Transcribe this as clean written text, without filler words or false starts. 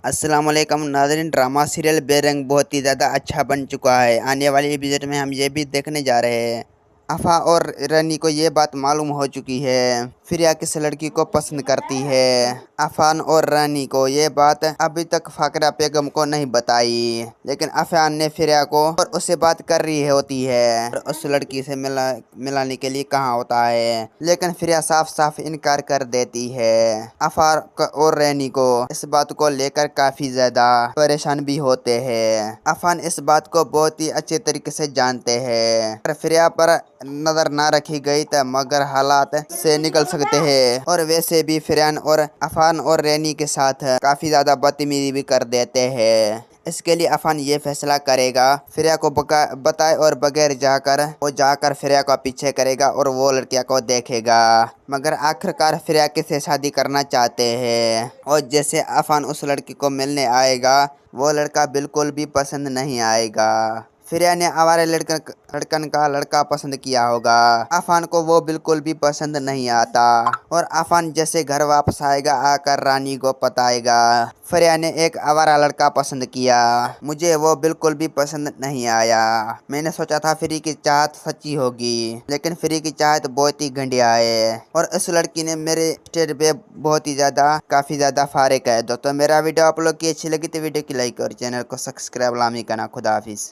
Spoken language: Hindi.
अस्सलाम वालेकुम नाज़रीन। ड्रामा सीरियल बेरंग बहुत ही ज़्यादा अच्छा बन चुका है। आने वाली एपिसोड में हम ये भी देखने जा रहे हैं, अफा और रनी को ये बात मालूम हो चुकी है फिरिया किस लड़की को पसंद करती है। अफान और रानी को ये बात अभी तक फाकरा बेगम को नहीं बताई, लेकिन अफान ने फिरिया को और उससे बात कर रही होती है और उस लड़की से मिलाने के लिए कहा होता है, लेकिन फिरिया साफ साफ इनकार कर देती है। अफान और रानी को इस बात को लेकर काफी ज्यादा परेशान भी होते हैं। अफान इस बात को बहुत ही अच्छे तरीके से जानते हैं। फिरिया पर नजर ना रखी गई तो मगर हालात से निकल सकते हैं और वैसे भी फिरयान और अफान और रैनी के साथ काफी ज्यादा बदतमीजी भी कर देते हैं। इसके लिए अफान ये फैसला करेगा फिरिया को बताए और बगैर जाकर फिरिया का पीछे करेगा और वो लड़किया को देखेगा, मगर आखिरकार फिरिया किसे शादी करना चाहते हैं। और जैसे अफान उस लड़की को मिलने आएगा वो लड़का बिल्कुल भी पसंद नहीं आएगा। फिरिया ने आवारा लड़कन का लड़का पसंद किया होगा, अफान को वो बिल्कुल भी पसंद नहीं आता और अफान जैसे घर वापस आएगा आकर रानी को बताएगा फिरिया ने एक आवारा लड़का पसंद किया, मुझे वो बिल्कुल भी पसंद नहीं आया। मैंने सोचा था फ्री की चाहत सच्ची होगी, लेकिन फ्री की चाहत बहुत ही घटिया है और इस लड़की ने मेरे स्टेट पे बहुत ही काफी ज्यादा फारिक है। दोस्तों मेरा वीडियो आप लोग की अच्छी लगी तो वीडियो की लाइक और चैनल को सब्सक्राइब लामी करना। खुदा हाफिज।